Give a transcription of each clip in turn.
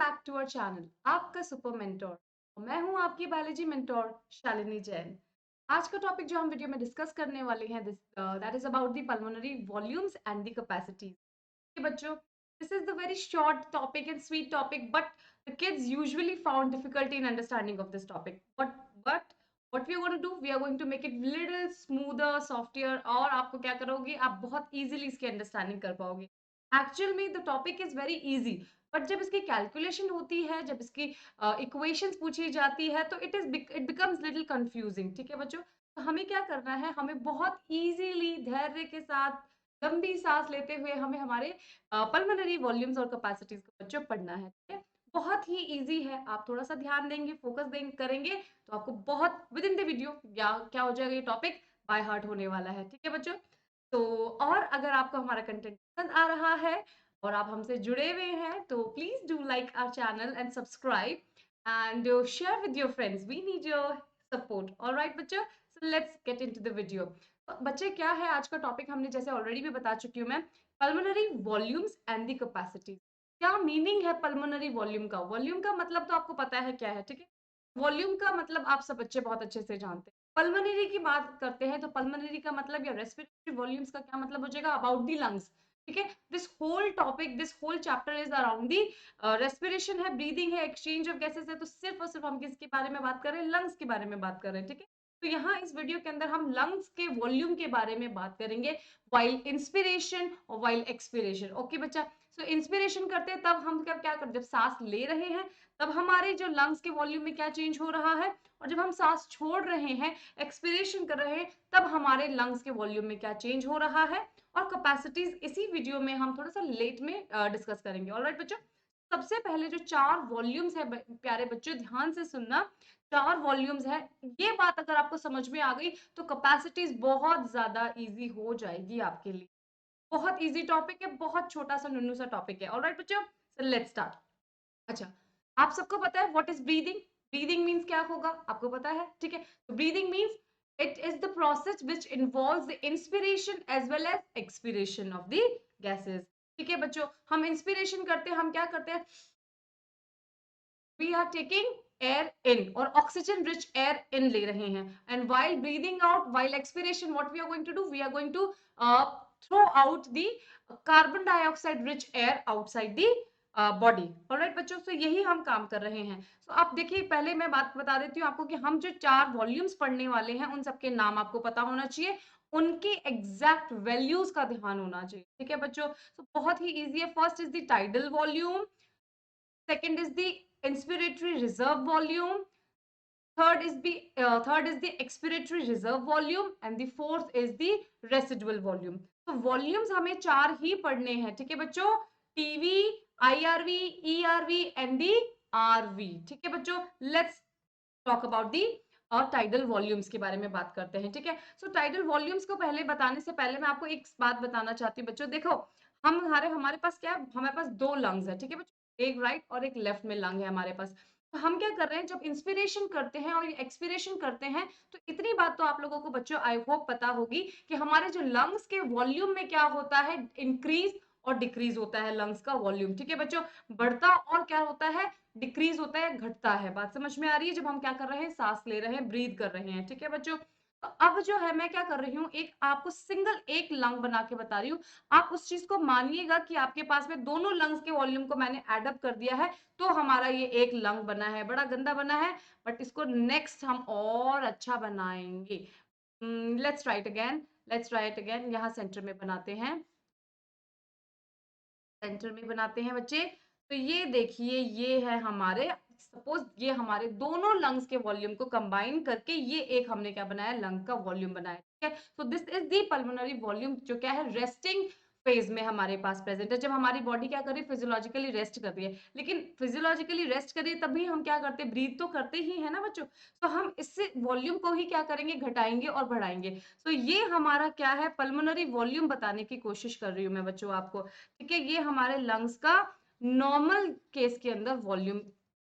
Back to our channel आपका super mentor. मैं हूं आपकी बायोलॉजी मेंटोर शालिनी जैन। आज का टॉपिक जो हम वीडियो में डिस्कस करने वाले हैं that is about the pulmonary volumes and the capacities. बच्चों, this is the very short topic and sweet topic, but the kids usually found difficulty in understanding of this topic. But what we are going to do, we are going to make it little smoother, softer, और आपको क्या करोगे, आप बहुत easily इसकी understanding कर पाओगे। Actual में the topic is very easy, but जब इसकी कैलकुलेशन होती है, जब इसकी इक्वेशंस पूछी जाती है, तो इट बिकम्स लिटिल कंफ्यूजिंग। ठीक है बच्चों, तो हमें क्या करना है, हमें बहुत इजीली धैर्य के साथ लंबी सांस लेते हुए हमें हमारे पल्मोनरी वॉल्यूम्स और कैपेसिटीज को बच्चों पढ़ना है। ठीक है, बहुत ही इजी है। आप थोड़ा सा ध्यान देंगे, फोकस देंगे, करेंगे, तो आपको बहुत विद इन द वीडियो या क्या हो जाएगा, ये टॉपिक बाय हार्ट होने वाला है। ठीक है बच्चों, तो और अगर आपको हमारा कंटेंट पसंद आ रहा है और आप हमसे जुड़े हुए हैं, तो please do like our channel and subscribe and share with your friends. We need your support. Alright बच्चों, so let's get into the video. बच्चे, क्या है आज का टॉपिक, हमने जैसे ऑलरेडी भी बता चुकी हूँ मैं, pulmonary volumes and the capacity. क्या मीनिंग है पल्मोनरी वॉल्यूम का? वॉल्यूम का मतलब तो आपको पता है क्या है। ठीक है, वॉल्यूम का मतलब आप सब बच्चे बहुत अच्छे से जानते हैं। पल्मोनरी की बात करते हैं तो पल्मोनरी का मतलब या रेस्पिरेटरी वॉल्यूम्स का क्या मतलब हो जाएगा, अबाउट दी लंग्स। ठीक है, this whole topic, this whole chapter is around the respiration है, ब्रीदिंग है, एक्सचेंज ऑफ गैसेस है। तो सिर्फ और सिर्फ हम किसके बारे में बात कर रहे हैं? लंग्स के बारे में बात कर रहे हैं। ठीक है, तो यहाँ इस वीडियो के अंदर हम लंग्स के वॉल्यूम के बारे में बात करेंगे, वाइल इंस्पिरेशन और वाइल एक्सपिरेशन। ओके बच्चा, सो इंस्पिरेशन करते हैं तब हम क्या करते हैं, जब सांस ले रहे हैं तब हमारे जो लंग्स के वॉल्यूम में क्या चेंज हो रहा है, और जब हम सांस छोड़ रहे हैं, एक्सपिरेशन कर रहे हैं, तब हमारे लंग्स के वॉल्यूम में क्या चेंज हो रहा है। और कैपेसिटीज इसी वीडियो में हम थोड़ा सा लेट में डिस्कस करेंगे। ऑलराइट बच्चों, सबसे पहले जो चार वॉल्यूम्स है प्यारे बच्चों, ध्यान से सुनना, चार वॉल्यूम्स है। ये बात अगर आपको समझ में आ गई तो कैपेसिटीज बहुत ज्यादा इजी हो जाएगी आपके लिए। बहुत इजी टॉपिक है, बहुत छोटा सा नुन्नू सा टॉपिक है। ऑलराइट बच्चों, लेट्स स्टार्ट। अच्छा, आप सबको पता है what is breathing? Breathing means क्या होगा, आपको पता है? ठीक है, तो breathing means it is the process which involves the inspiration as well as expiration of the gases. ठीक है बच्चों, हम इंस्पिरेशन करते हैं, हम क्या करते हैं, we are taking air in और oxygen rich air in ले रहे हैं, and while breathing out, while expiration, what we are going to do, we are going to throw out the carbon dioxide rich air outside the body. Alright बच्चों, तो यही हम काम कर रहे हैं। तो आप देखिए, पहले मैं बात बता देती हूँ आपको कि हम जो चार वॉल्यूम्स पढ़ने वाले हैं उन सबके नाम आपको पता होना चाहिए, उनके एग्जैक्ट वैल्यूज का ध्यान होना चाहिए। ठीक है बच्चों, तो बहुत ही इजी है। First is the tidal volume, second is the inspiratory reserve volume, third is the expiratory reserve volume, and the fourth is the residual volume। तो वॉल्यूम्स हमें चार ही पढ़ने हैं। ठीक है बच्चों, TV, IRV, ERV and the RV. ठीक है बच्चों, लेट्स टॉक अबाउट दी और टाइडल वॉल्यूम्स के बारे में बात करते हैं। ठीक है, सो टाइडल वॉल्यूम्स को पहले बताने से पहले मैं आपको एक बात बताना चाहती हूँ बच्चों। देखो, हमारे पास क्या है, हमारे पास दो लंग्स है। ठीक है बच्चों, एक राइट और एक लेफ्ट में लंग है हमारे पास। तो हम क्या कर रहे हैं, जब इंस्पिरेशन करते हैं और एक्सपिरेशन करते हैं, तो इतनी बात तो आप लोगों को बच्चों आई होप पता होगी कि हमारे जो लंग्स के वॉल्यूम में क्या होता है, इंक्रीज और डिक्रीज होता है लंग्स का वॉल्यूम। ठीक है बच्चों, बढ़ता और क्या होता है, डिक्रीज होता है, घटता है। बात समझ में आ रही है? जब हम क्या कर रहे हैं, सांस ले रहे हैं, ब्रीथ कर रहे हैं। ठीक है बच्चों, तो अब जो है मैं क्या कर रही हूँ, एक आपको सिंगल एक लंग बना के बता रही हूँ। आप उस चीज को मानिएगा कि आपके पास में दोनों लंग्स के वॉल्यूम को मैंने एड अप कर दिया है, तो हमारा ये एक लंग बना है। बड़ा गंदा बना है, बट इसको नेक्स्ट हम और अच्छा बनाएंगे। Let's try it again, let's try it again. यहाँ सेंटर में बनाते हैं, सेंटर में बनाते हैं बच्चे। तो ये देखिए, ये है हमारे, सपोज ये हमारे दोनों लंग्स के वॉल्यूम को कंबाइन करके ये एक हमने क्या बनाया, लंग का वॉल्यूम बनाया। ठीक है, so this is the pulmonary volume, जो क्या है, रेस्टिंग फेज में हमारे पास प्रेजेंट है। जब हमारी बॉडी क्या कर रही है, फिजियोलॉजिकली रेस्ट कर रही है। लेकिन फिजियोलॉजिकली रेस्ट कर रही है तभी हम क्या करते हैं, ब्रीथ तो करते ही है ना बच्चों। तो हम इससे वॉल्यूम को ही क्या करेंगे, घटाएंगे और बढ़ाएंगे। तो ये हमारा क्या है, पल्मोनरी वॉल्यूम बताने की कोशिश कर रही हूँ मैं बच्चों आपको। ठीक है, ये हमारे लंग्स का नॉर्मल केस के अंदर वॉल्यूम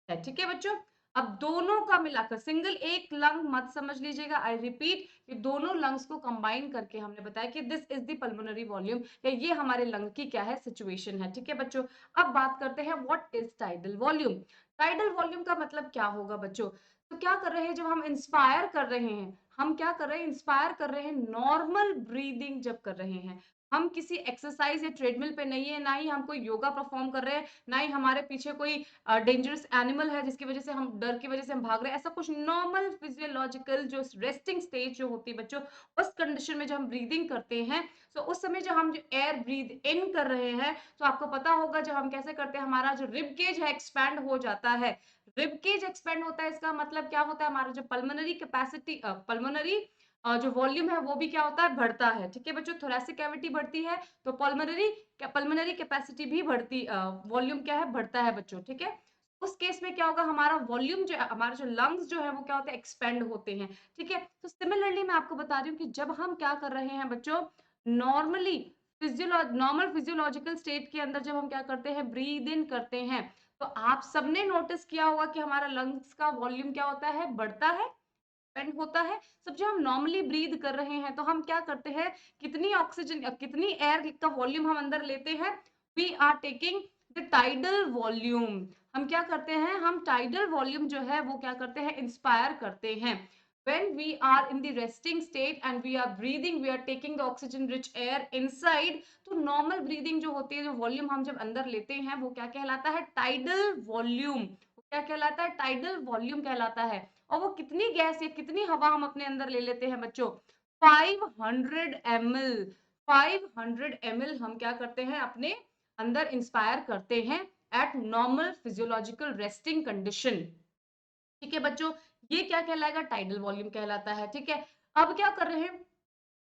है। ठीक है बच्चों, अब दोनों का मिलाकर, सिंगल एक लंग मत समझ लीजिएगा, आई रिपीट, कि दोनों लंग्स को कंबाइन करके हमने बताया कि this is the pulmonary volume, या ये हमारे लंग की क्या है, सिचुएशन है। ठीक है बच्चों, अब बात करते हैं what is tidal volume. Tidal volume का मतलब क्या होगा बच्चों? तो क्या कर रहे हैं, जब हम इंस्पायर कर रहे हैं, हम क्या कर रहे हैं, इंस्पायर कर रहे हैं, नॉर्मल ब्रीदिंग जब कर रहे हैं, हम किसी एक्सरसाइज या ट्रेडमिल पे नहीं है, ना ही हम कोई योगा परफॉर्म कर रहे हैं, ना ही हमारे पीछे कोई डेंजरस एनिमल है जिसकी वजह से हम डर की वजह से हम भाग रहे हैं, ऐसा कुछ नॉर्मल फिजियोलॉजिकल जो रेस्टिंग स्टेज जो होती है बच्चों, उस कंडीशन में जब हम ब्रीदिंग करते हैं, तो उस समय जब हम जो एयर ब्रीद इन कर रहे हैं, तो आपको पता होगा जब हम कैसे करते हैं, हमारा जो रिब केज है एक्सपैंड हो जाता है। रिब केज एक्सपैंड होता है, इसका मतलब क्या होता है, हमारा जो पल्मोनरी कैपेसिटी, पल्मोनरी जो वॉल्यूम है वो भी क्या होता है, बढ़ता है। ठीक है बच्चों, थोरेसिक कैविटी बढ़ती है तो पल्मोनरी कैपेसिटी भी बढ़ती, वॉल्यूम क्या है, बढ़ता है बच्चों। ठीक है, उस केस में क्या होगा, हमारा वॉल्यूम जो हमारा जो लंग्स जो है वो क्या होते हैं, एक्सपेंड होते हैं। ठीक है, तो सिमिलरली मैं आपको बता रही हूँ कि जब हम क्या कर रहे हैं बच्चों, नॉर्मली नॉर्मल फिजियोलॉजिकल स्टेट के अंदर जब हम क्या करते हैं, ब्रीद इन करते हैं, तो आप सबने नोटिस किया होगा कि हमारा लंग्स का वॉल्यूम क्या होता है, बढ़ता है, एक्सपेंड होता है। सब जब हम नॉर्मली ब्रीद कर रहे हैं तो हम क्या करते हैं, कितनी ऑक्सीजन, कितनी एयर का वॉल्यूम हम अंदर लेते हैं, we are taking the tidal volume. हम क्या करते हैं, हम टाइडल वॉल्यूम जो है वो क्या करते हैं, इंस्पायर करते हैं। when we are in the resting state and we are breathing, we are taking the oxygen rich air inside, तो नॉर्मल ब्रीदिंग जो होती है, जो वॉल्यूम हम जब अंदर लेते हैं वो क्या कहलाता है, टाइडल वॉल्यूम। क्या कहलाता है, टाइडल वॉल्यूम कहलाता है। और वो कितनी गैस या कितनी हवा हम अपने अंदर ले लेते हैं बच्चों, 500 ml। 500 ml हम क्या करते हैं, अपने अंदर इंस्पायर करते हैं eight normal physiological resting condition. ठीक है बच्चों, ये क्या कहलाएगा, टाइडल वॉल्यूम कहलाता है। ठीक है, अब क्या कर रहे हैं,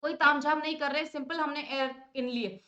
कोई तामझाम नहीं कर रहे, सिंपल हमने एयर इन लिए,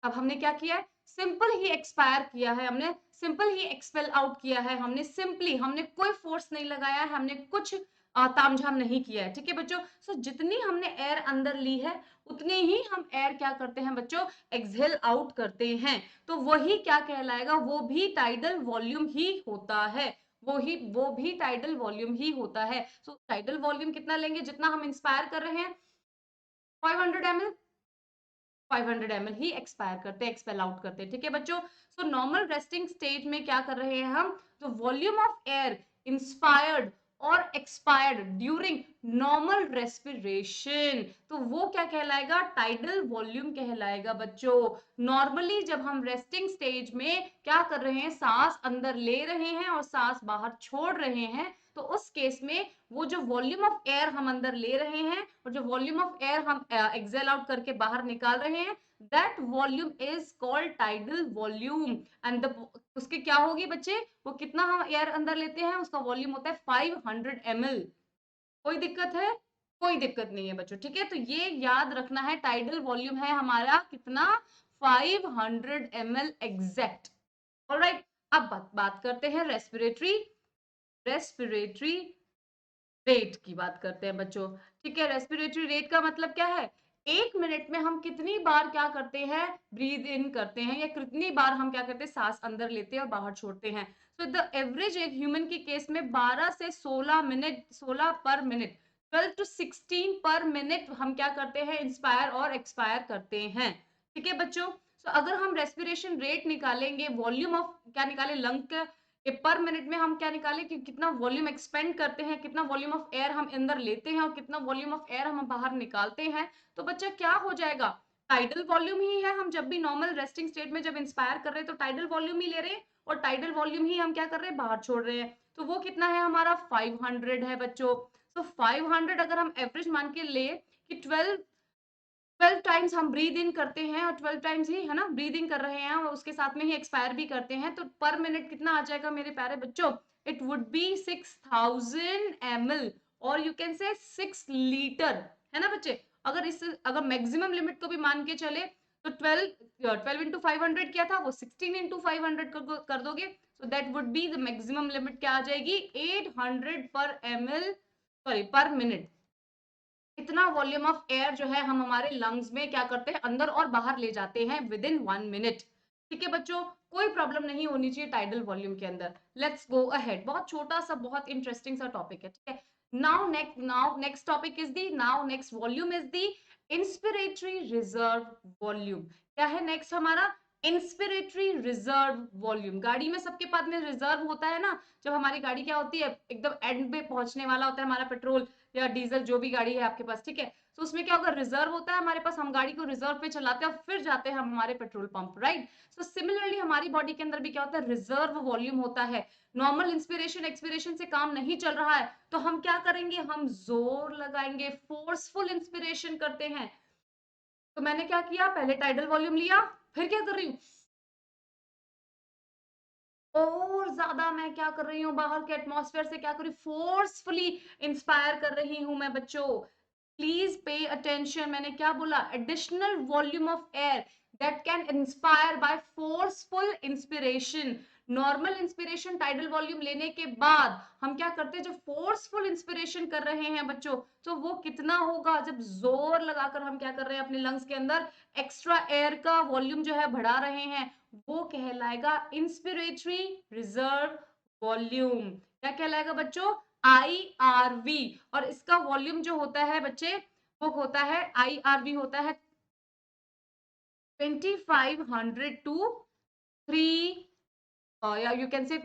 अब हमने क्या किया है, सिंपल ही एक्सपायर किया है, हमने सिंपल ही एक्सपेल आउट किया है, हमने सिंपली, हमने कोई फोर्स नहीं लगाया है, हमने कुछ तामझाम नहीं किया है। ठीक है बच्चों, सो जितनी हमने एयर अंदर ली है उतनी ही हम एयर क्या करते हैं बच्चों, एक्सहेल आउट करते हैं। तो वही क्या कहलाएगा, वो भी टाइडल वॉल्यूम ही होता है, वो भी टाइडल वॉल्यूम ही होता है। सो टाइडल वॉल्यूम कितना लेंगे, जितना हम इंस्पायर कर रहे हैं, 500 ml, 500 ml ही एक्सपायर करते हैं, एक्सपेल आउट करते हैं। ठीक है बच्चों, सो नॉर्मल रेस्टिंग स्टेट में क्या कर रहे हैं हम, तो वॉल्यूम ऑफ एयर इंस्पायर्ड और एक्सपायर्ड ड्यूरिंग नॉर्मल रेस्पिरेशन, तो वो क्या कहलाएगा, टाइडल वॉल्यूम कहलाएगा बच्चों। नॉर्मली जब हम रेस्टिंग स्टेज में क्या कर रहे हैं, सांस अंदर ले रहे हैं और सांस बाहर छोड़ रहे हैं, तो उस केस में वो जो वॉल्यूम ऑफ एयर हम अंदर ले रहे हैं और जो वॉल्यूम ऑफ एयर हम एक्सेल आउट करके बाहर निकाल रहे हैं, that volume is called tidal volume. And उसके क्या होगी बच्चे, वो कितना हम एयर अंदर लेते हैं, उसका वॉल्यूम होता है 500 ml। कोई दिक्कत है, कोई दिक्कत नहीं है बच्चों। ठीक है, तो ये याद रखना है, टाइडल वॉल्यूम है हमारा कितना, 500 ml एग्जैक्ट। ऑलराइट, अब बात करते हैं रेस्पिरेटरी रेट की बात करते हैं बच्चों। ठीक है, रेस्पिरेटरी रेट का मतलब क्या है, 1 मिनट में हम कितनी बार क्या करते हैं, ब्रीद इन करते हैं, या कितनी बार हम क्या करते हैं, सांस अंदर लेते हैं और बाहर छोड़ते हैं। तो द एवरेज एक ह्यूमन की केस में 12 से 16 मिनट, 16 पर मिनट, 12 to 16 पर मिनट हम क्या करते हैं, इंस्पायर और एक्सपायर करते हैं। ठीक है बच्चों, तो अगर हम रेस्पिरेशन रेट निकालेंगे, वॉल्यूम ऑफ क्या निकाले, लंग का पर मिनट में हम क्या निकालें कि कितना वॉल्यूम एक्सपेंड करते हैं, कितना वॉल्यूम ऑफ एयर हम अंदर लेते हैं और कितना वॉल्यूम ऑफ एयर हम बाहर निकालते हैं, तो बच्चा क्या हो जाएगा, टाइडल वॉल्यूम ही है। हम जब भी नॉर्मल रेस्टिंग स्टेट में जब इंस्पायर कर रहे हैं तो टाइडल वॉल्यूम ही ले रहे हैं और टाइडल वॉल्यूम ही हम क्या कर रहे हैं, बाहर छोड़ रहे हैं। तो वो कितना है हमारा, 500 है बच्चों। तो 500 अगर हम एवरेज मान के ले कि 12 टाइम्स हम ब्रीद इन करते हैं और 12 टाइम्स ही है ना ब्रीदिंग कर रहे हैं और उसके साथ में ही एक्सपायर भी करते हैं, तो पर मिनट कितना आ जाएगा मेरे प्यारे बच्चों, इट वुड बी 6000 ml और यू कैन से 6 लीटर, है ना बच्चे। अगर मैक्सिमम लिमिट को भी मान के चले तो 12 इंटू 500 क्या था, वो 16 इंटू 500 कर दोगे, so that would be the maximum limit क्या आ जाएगी, 800 पर ml, सॉरी पर मिनट। इतना वॉल्यूम ऑफ एयर जो है हम हमारे लंग्स में क्या करते हैं, अंदर और बाहर ले जाते हैं विद इन 1 मिनट। ठीक है बच्चों, कोई प्रॉब्लम नहीं होनी चाहिए टाइडल वॉल्यूम के अंदर। लेट्स गो अहेड, बहुत छोटा सा बहुत इंटरेस्टिंग सा टॉपिक है, ठीक है। Now next topic is the, now next volume is the inspiratory reserve volume. क्या है नेक्स्ट हमारा? Inspiratory reserve volume. गाड़ी में सबके पास में रिजर्व होता है ना, जब हमारी गाड़ी क्या होती है, एकदम एंड पे पहुंचने वाला होता है हमारा पेट्रोल या डीजल जो भी गाड़ी है आपके पास, ठीक है। तो उसमें क्या होगा, रिजर्व होता है हमारे पास, हम गाड़ी को रिजर्व पे चलाते हैं और फिर जाते हैं हम हमारे petrol pump, right. So similarly हमारी बॉडी के अंदर भी क्या होता है, रिजर्व वॉल्यूम होता है। नॉर्मल इंस्पिरेशन एक्सपिरेशन से काम नहीं चल रहा है तो हम क्या करेंगे, हम जोर लगाएंगे, फोर्सफुल इंस्पिरेशन करते हैं। तो मैंने क्या किया, पहले टाइडल वॉल्यूम लिया, फिर क्या कर रही हूँ, और ज्यादा मैं क्या कर रही हूँ, बाहर के एटमॉस्फेयर से क्या कर रही हूँ, फोर्सफुली इंस्पायर कर रही हूँ मैं बच्चों। प्लीज पे अटेंशन, मैंने क्या बोला, additional volume of air that can inspire by forceful inspiration. Normal inspiration tidal volume लेने के बाद हम क्या करते हैं, जब फोर्सफुल इंस्पिरेशन कर रहे हैं बच्चों, तो वो कितना होगा, जब जोर लगाकर हम क्या कर रहे हैं, अपने लंग्स के अंदर एक्स्ट्रा एयर का वॉल्यूम जो है बढ़ा रहे हैं, वो कहलाएगा इंस्पिरेटरी रिजर्व वॉल्यूम। क्या कहलाएगा बच्चों, IRV। और इसका वॉल्यूम जो होता है बच्चे, वो होता है IRV होता है 2500 टू 3 या यू कैन से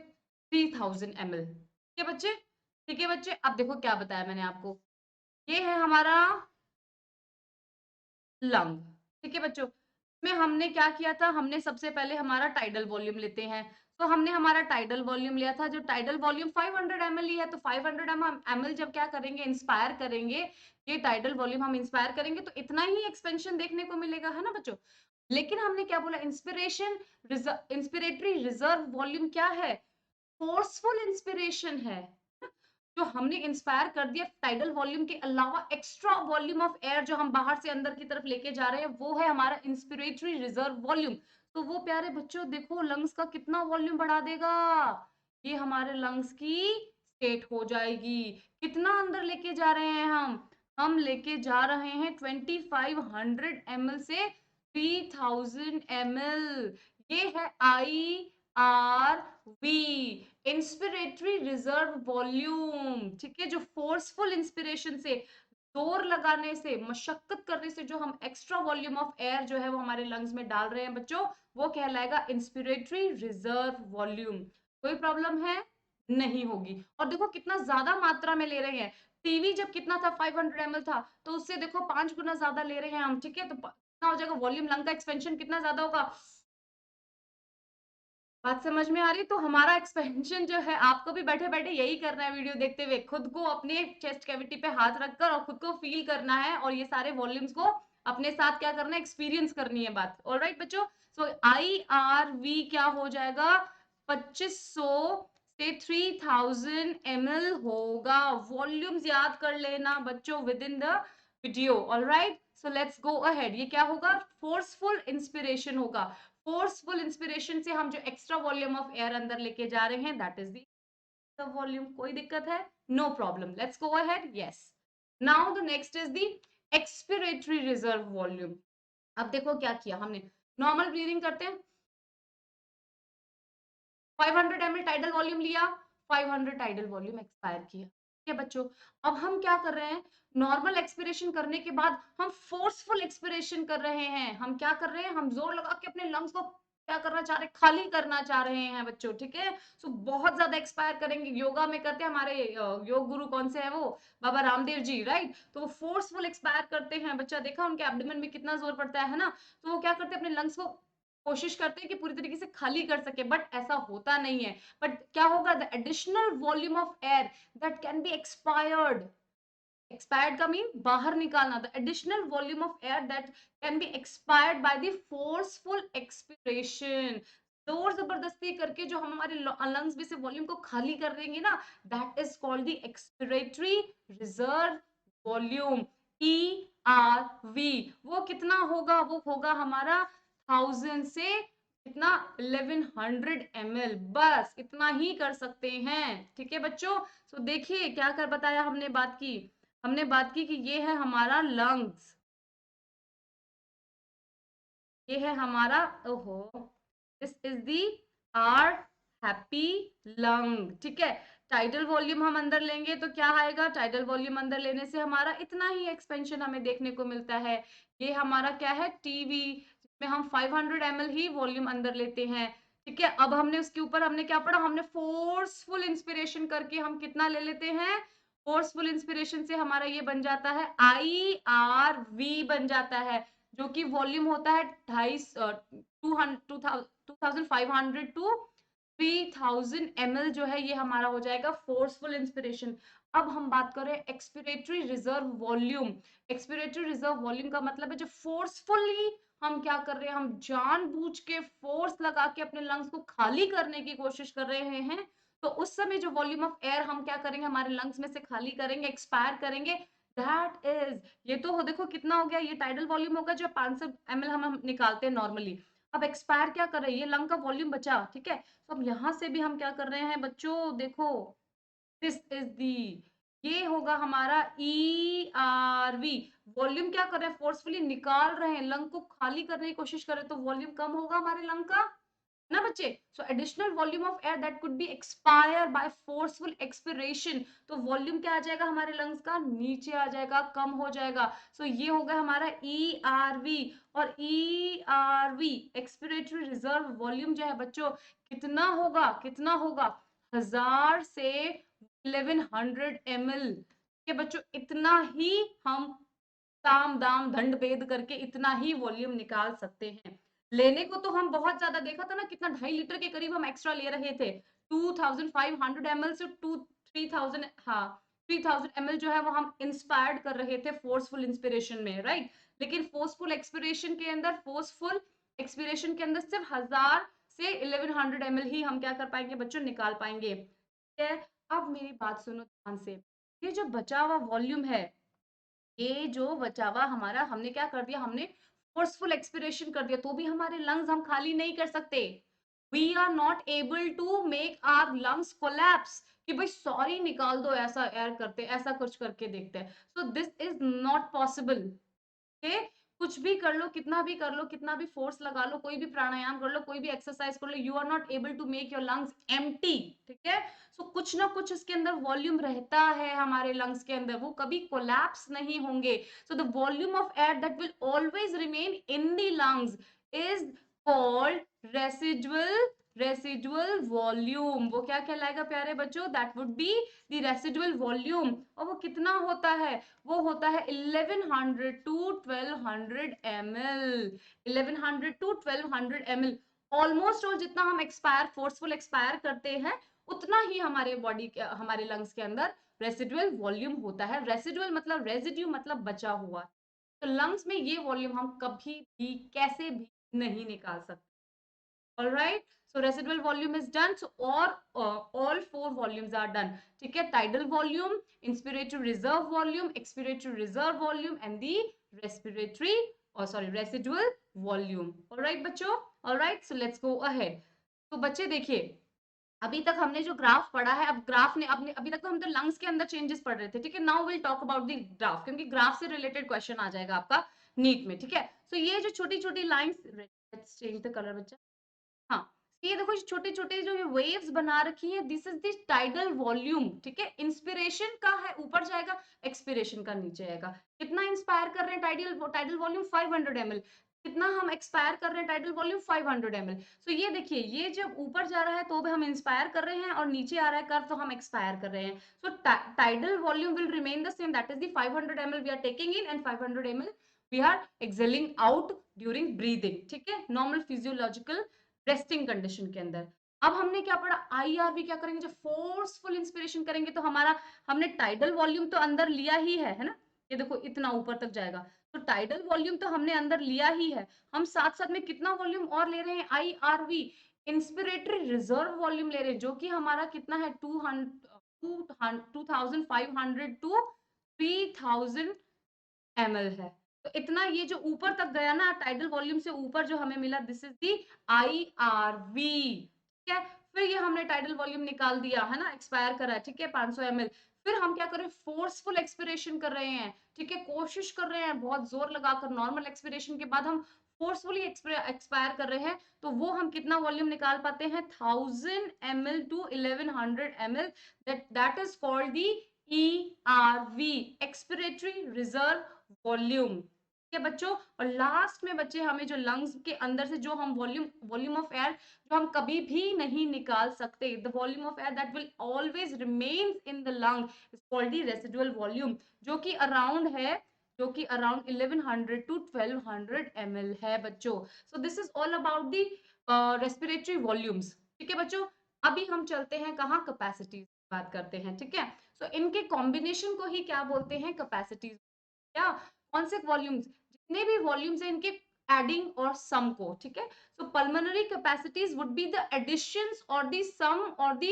3000 ml। ठीक है बच्चे, ठीक है बच्चे। अब देखो क्या बताया मैंने आपको, ये है हमारा लंग, ठीक है बच्चों। में हमने क्या किया था, हमने सबसे पहले हमारा टाइडल वॉल्यूम लेते हैं। तो हमने हमारा टाइडल वॉल्यूम लिया था, जो टाइडल वॉल्यूम 500 ml ही है, तो 500 ml जब क्या करेंगे, इंस्पायर करेंगे, ये टाइडल वॉल्यूम हम इंस्पायर करेंगे तो इतना ही एक्सपेंशन देखने को मिलेगा, है ना बच्चों। लेकिन हमने क्या बोला, इंस्पिरेशन इंस्पिरेटरी रिजर्व वॉल्यूम क्या है, फोर्सफुल इंस्पिरेशन है। जो हमने इंस्पायर कर दिया टाइडल वॉल्यूम के अलावा एक्स्ट्रा वॉल्यूम ऑफ एयर जो हम बाहर से अंदर की तरफ लेके जा रहे हैं, वो है हमारा इंस्पिरेटरी रिजर्व वॉल्यूम। तो वो प्यारे बच्चों देखो लंग्स का कितना वॉल्यूम बढ़ा देगा, ये हमारे लंग्स की स्टेट हो जाएगी। कितना अंदर लेके जा रहे हैं हम लेके जा रहे हैं 2500 ml से 3000 ml। ये है IRV, इंस्पिरेटरी रिजर्व वॉल्यूम, ठीक है। जो फोर्सफुल इंस्पिरेशन से, जोर लगाने से, मशक्कत करने से जो हम एक्स्ट्रा वॉल्यूम ऑफ एयर जो है वो हमारे लंग्स में डाल रहे हैं बच्चों, वो कहलाएगा इंस्पिरेटरी रिजर्व वॉल्यूम। कोई प्रॉब्लम है, नहीं होगी। और देखो कितना ज्यादा मात्रा में ले रहे हैं, टीवी जब कितना था 500 ml था, तो उससे देखो 5 गुना ज्यादा ले रहे हैं हम, ठीक है। तो कितना हो जाएगा वॉल्यूम, लंग का एक्सपेंशन कितना ज्यादा होगा, बात समझ में आ रही। तो हमारा एक्सपेंशन जो है, आपको भी बैठे बैठे यही करना है, वीडियो देखते हुए खुद को अपने चेस्ट कैविटी पे हाथ रखकर और खुद को फील करना है, और ये सारे वॉल्यूम्स को अपने साथ क्या करना है, एक्सपीरियंस करनी है बात। ऑलराइट बच्चों, सो IRV क्या हो जाएगा, 2500 से 3000 ml होगा। वॉल्यूम्स याद कर लेना बच्चों with in the video. Alright, so let's go ahead. ये क्या होगा, फोर्सफुल इंस्पिरेशन होगा। फोर्सफुल इंस्पिरेशन से हम जो एक्स्ट्रा वॉल्यूम ऑफ एयर अंदर लेके जा रहे हैं, दैट इज द वॉल्यूम। कोई दिक्कत है, no problem, let's go ahead. Yes, now the next is the expiratory reserve volume. अब देखो क्या किया हमने, नॉर्मल ब्रीदिंग करते हैं, 500 ml टाइडल वॉल्यूम लिया, 500 टाइडल वॉल्यूम एक्सपायर किया, ठीक है बच्चों। अब हम क्या कर रहे हैं, नॉर्मल एक्सपिरेशन करने के बाद हम फोर्सफुल एक्सपिरेशन कर रहे हैं। हम क्या कर रहे हैं, हम जोर लगा के अपने लंग्स को क्या करना चाह रहे हैं, खाली करना चाह रहे हैं बच्चों, ठीक है। सो बहुत ज्यादा एक्सपायर करेंगे, योगा में करते हैं हमारे योग गुरु कौन से हैं, वो बाबा रामदेव जी, राइट। तो वो फोर्सफुल एक्सपायर करते हैं बच्चा, देखा उनके एब्डोमेन में कितना जोर पड़ता है ना। तो वो क्या करते हैं, अपने लंग्स को कोशिश करते हैं कि पूरी तरीके से खाली कर सके, बट ऐसा होता नहीं है। बट क्या होगा, the additional volume of air that can B expired, expired का मीन बाहर निकालना, the additional volume of air that can be expired by the forceful expiration। जोर जबरदस्ती करके जो हम हमारे लंग्स में से वॉल्यूम को खाली कर देंगे ना, that is called the expiratory reserve volume, ERV। वो कितना होगा, वो होगा हमारा 1000 से कितना, 1100 ml, बस इतना ही कर सकते हैं, ठीक है बच्चों। तो देखिए क्या कर बताया हमने, बात की, हमने बात की कि ये है हमारा लंग्स, ये है हमारा, ओहो, this is the our happy lung, ठीक है। टाइडल वॉल्यूम हम अंदर लेंगे तो क्या आएगा, टाइडल वॉल्यूम अंदर लेने से हमारा इतना ही एक्सपेंशन हमें देखने को मिलता है। ये हमारा क्या है, टीवी, जिसमें हम 500 ml ही वॉल्यूम अंदर लेते हैं, ठीक है। अब हमने उसके ऊपर हमने क्या पढ़ा, हमने फोर्सफुल इंस्पिरेशन करके हम कितना ले लेते हैं, फोर्सफुल इंस्पिरेशन से हमारा ये बन जाता है IRV बन जाता है, जो कि वॉल्यूम होता है 2500 टू 3000 ml जो है, ये हमारा हो जाएगा फोर्सफुल इंस्पिरेशन। अब हम बात करें expiratory reserve volume. Expiratory reserve volume का मतलब है जो फोर्सफुली हम क्या कर रहे हैं, हम जानबूझ के फोर्स लगा के अपने लंग्स को खाली करने की कोशिश कर रहे हैं, तो उस समय जो वॉल्यूम ऑफ एयर हम क्या करेंगे, हमारे लंग्स में से खाली करेंगे, एक्सपायर करेंगे, दैट इज, ये तो देखो कितना हो गया, ये टाइडल वॉल्यूम होगा जो 500 ml हम निकालते हैं नॉर्मली। अब एक्सपायर क्या कर रहे हैं, ये लंग का वॉल्यूम बचा, ठीक है। तो अब यहां से भी हम क्या कर रहे हैं बच्चों, देखो दिस इज दी, ये होगा हमारा ERV। वॉल्यूम क्या कर रहे हैं, फोर्सफुली निकाल रहे हैं, लंग को खाली करने की कोशिश कर रहे हैं, तो वॉल्यूम कम होगा हमारे लंग का, ना बच्चे। So additional volume of air that could be expire by forceful expiration, तो वॉल्यूम क्या आ जाएगा हमारे लंग्स का, नीचे आ जाएगा, कम हो जाएगा। सो ये होगा हमारा ERV। और ERV एक्सपिरेटरी रिजर्व वॉल्यूम जो है बच्चों, कितना होगा, कितना होगा, 1000 से 1100 ml के बच्चों, इतना ही हम साम दाम दंड भेद करके इतना ही वॉल्यूम निकाल सकते हैं। लेने को तो हम बहुत ज्यादा, देखा था ना कितना, 2.5 लीटर के करीब हम एक्स्ट्रा ले रहे थे, 2500 ml से 3000, हाँ 3000 ml जो है वो हम इंस्पायर्ड कर रहे थे फोर्सफुल इंस्पिरेशन में, राइट। लेकिन फोर्सफुल एक्सपिरेशन के अंदर, फोर्सफुल एक्सपिरेशन के अंदर सिर्फ 1000 से 1100 ml ही हम क्या कर पाएंगे बच्चों, निकाल पाएंगे, ठीक है। अब मेरी बात सुनो ध्यान से, ये जो बचा हुआ वॉल्यूम है, ये जो बचा हुआ हमारा, हमने क्या कर दिया, हमने फोर्सफुल एक्सपिरेशन कर दिया, तो भी हमारे लंग्स हम खाली नहीं कर सकते। We are not able to make our lungs collapse, कि भाई सॉरी निकाल दो, ऐसा एयर करते, ऐसा कुछ करके देखते हैं, so this is not possible, के कुछ भी कर लो, कितना भी कर लो, कितना भी फोर्स लगा लो, कोई भी प्राणायाम कर लो, कोई भी एक्सरसाइज कर लो, you are not able to make your lungs empty, ठीक है। सो कुछ ना कुछ इसके अंदर वॉल्यूम रहता है हमारे लंग्स के अंदर, वो कभी कोलैप्स नहीं होंगे। So the volume of air that will always remain in the lungs is called residual volume. वो क्या कहलाएगा प्यारे बच्चों, that would be the residual volume. और वो कितना होता है, वो होता है 1100 to 1200 ml, 1100 to 1200 ml। Almost all जितना हम एक्सपायर, फोर्सफुल एक्सपायर करते हैं, उतना ही हमारे बॉडी के, हमारे लंग्स के अंदर रेसिडुअल वॉल्यूम होता है। रेसिडुअल मतलब, रेजिड्यू मतलब बचा हुआ, तो लंग्स में ये वॉल्यूम हम कभी भी कैसे भी नहीं निकाल सकते। All right, so residual volume is done, so or all four volumes are done, ठीक है। tidal volume, inspiratory reserve volume, expiratory reserve volume and the respiratory, or sorry, residual volume। all right बच्चों, all right, so let's go ahead। तो बच्चे देखिए, अभी तक हमने जो ग्राफ पढ़ा है, अब ग्राफ ने अपने, अभी तक तो हम तो लंग्स के अंदर चेंजेस पढ़ रहे थे, ठीक है। Now will talk about the graph, क्योंकि ग्राफ से रिलेटेड क्वेश्चन आ जाएगा आपका नीट में, ठीक है। सो ये जो छोटी छोटी lines, let's change the colour बच्चा, हाँ, ये देखो छोटे छोटे जो वेव्स बना रखी है, this is the tidal volume, ठीक है। इंस्पिरेशन का है ऊपर जाएगा, एक्सपिरेशन का नीचे आएगा। कितना इंस्पायर कर रहे हैं, टाइडल टाइडल वॉल्यूम 500 ml, कितना हम एक्सपायर कर रहे हैं, टाइडल वॉल्यूम 500 ml। सो ये देखिए, ये जब ऊपर जा रहा है तो भी हम इंस्पायर कर रहे हैं, और नीचे आ रहा है कर्व तो हम एक्सपायर कर रहे हैं। So tidal volume will remain the same, that is the 500 ml we are taking in, and 500 ml we are exhaling out during breathing, ठीक है, नॉर्मल फिजियोलॉजिकल रेस्टिंग कंडीशन के अंदर। अब हमने क्या पढ़ा, IRV क्या करेंगे, जब फोर्सफुल इंस्पिरेशन करेंगे तो हमारा, हमने टाइडल वॉल्यूम तो अंदर लिया ही है ना, ये देखो इतना ऊपर तक जाएगा, तो टाइडल वॉल्यूम तो हमने अंदर लिया ही है। हम साथ साथ में कितना वॉल्यूम और ले रहे हैं, IRV, इंस्पिरेटरी रिजर्व वॉल्यूम ले रहे हैं, जो कि हमारा कितना है, 2500 टू 3000 ml है। तो इतना ये जो ऊपर तक गया ना, टाइडल वॉल्यूम से ऊपर जो हमें मिला, दिस इज दी IRV, ठीक है। फिर ये हमने टाइडल वॉल्यूम निकाल दिया है ना, एक्सपायर करा है, ठीक है, 500 ml। फिर हम क्या कर रहे हैं, फोर्सफुल एक्सपिरेशन कर रहे हैं, ठीक है, कोशिश कर रहे हैं बहुत जोर लगाकर, नॉर्मल एक्सपिरेशन के बाद हम फोर्सफुली एक्सपायर कर रहे हैं, तो वो हम कितना वॉल्यूम निकाल पाते हैं, 1000 ml to 1100 ml, that is called the ERV, expiratory reserve volume. ठीक है बच्चों, और लास्ट में बच्चे हमें जो लंग्स के अंदर से जो हम वॉल्यूम ऑफ एयर जो हम कभी भी नहीं निकाल सकते, the volume of air that will always remains in the lung is called the residual volume, जो कि अराउंड 1100 टू 1200 ml है बच्चों। So this is all about the respiratory volumes. ठीक है बच्चों, अभी हम चलते हैं कहाँ, कैपेसिटी बात करते हैं। ठीक है, सो इनके कॉम्बिनेशन को ही क्या बोलते हैं, कैपेसिटी। क्या, कौन से वॉल्यूम्स, जितने भी वॉल्यूम्स हैं इनके एडिंग और सम को। ठीक है, so pulmonary capacities would be the additions और द सम और द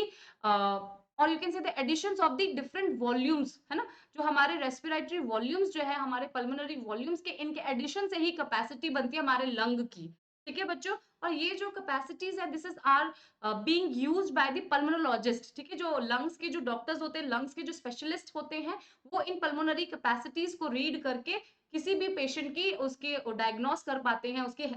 और you can say the additions of the different volumes, है ना। जो हमारे रेस्पिरेटरी वॉल्यूम्स जो है, हमारे पल्मोनरी वॉल्यूम्स के, इनके एडिशन से ही कैपेसिटी बनती है हमारे लंग की। ठीक है बच्चों, और ये जो कैपेसिटीज है, this is are being used by the pulmonologist. ठीक है, जो लंग्स के जो डॉक्टर्स होते हैं, लंग्स के जो स्पेशलिस्ट होते हैं, वो इन पल्मोनरी कैपेसिटीज को रीड करके किसी भी पेशेंट की उसके डायग्नोस कर पाते हैं, उसके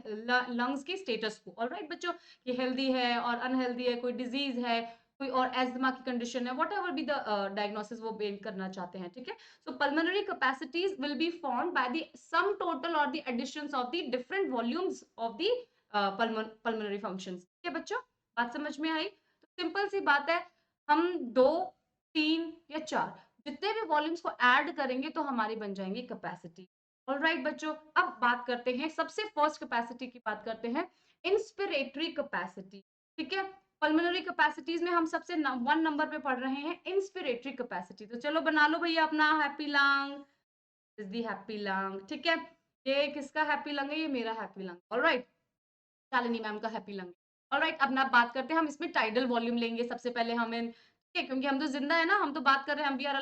लंग्स के स्टेटस को। ऑलराइट बच्चों, कि हेल्दी है और अनहेल्दी है, कोई डिजीज है, कोई और एस्थमा की कंडीशन है, whatever be the diagnosis वो बेन करना चाहते हैं। ठीक है, so pulmonary capacities will be formed by the sum total और the additions of the different volumes of the pulmonary functions. ठीक है बच्चों, बात समझ में आई? तो सिंपल सी बात है, हम 2, 3 या 4 जितने भी वॉल्यूम्स को ऐड करेंगे तो हमारी बन जाएंगी कैपेसिटी। ऑलराइट बच्चों, अब बात करते हैं, सबसे फर्स्ट कैपेसिटी की बात करते हैं, इंस्पिरेटरी कैपेसिटी। ठीक है, पल्मोनरी कैपेसिटीज में हम सबसे 1 नंबर पे पढ़ रहे हैं इंस्पिरेटरी कैपेसिटी। तो चलो बना लो भैया अपना happy lung, is the happy lung. ठीक है, ये किसका हैप्पी लंग है, ये मेरा happy lung. Alright, Shalini ma'am का हैप्पी लंग। ऑलराइट, अब ना बात करते हैं, हम इसमें टाइडल वॉल्यूम लेंगे सबसे पहले हमें। ठीक है, क्योंकि हम तो जिंदा है ना, हम तो बात कर रहे हैं, हम we are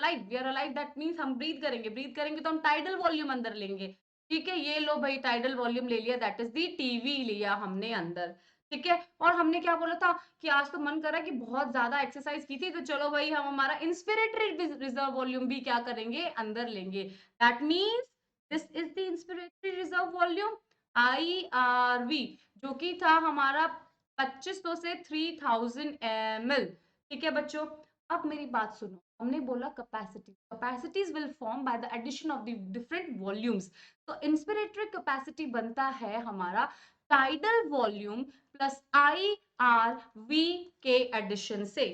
alive, that means हम ब्रीथ करेंगे तो हम टाइडल वॉल्यूम अंदर लेंगे। ठीक है, ये लो भाई, टाइडल वॉल्यूम ले लिया, दैट इज दी टीवी लिया हमने अंदर। ठीक है, और हमने क्या बोला था कि आज तो मन कर रहा है कि बहुत ज्यादा एक्सरसाइज की थी, तो चलो भाई हम हमारा इंस्पिरेटरी रिजर्व वॉल्यूम भी क्या करेंगे, अंदर लेंगे। That means this is the inspiratory reserve volume, IRV, जो कि था हमारा 2500 से 3000 ml। ठीक है बच्चों, अब मेरी बात सुनो, हमने बोला capacities will form by the addition of the different volumes. तो इंस्पिरेटरी कैपेसिटी बनता है हमारा टाइडल वॉल्यूम प्लस IRV के एडिशन से।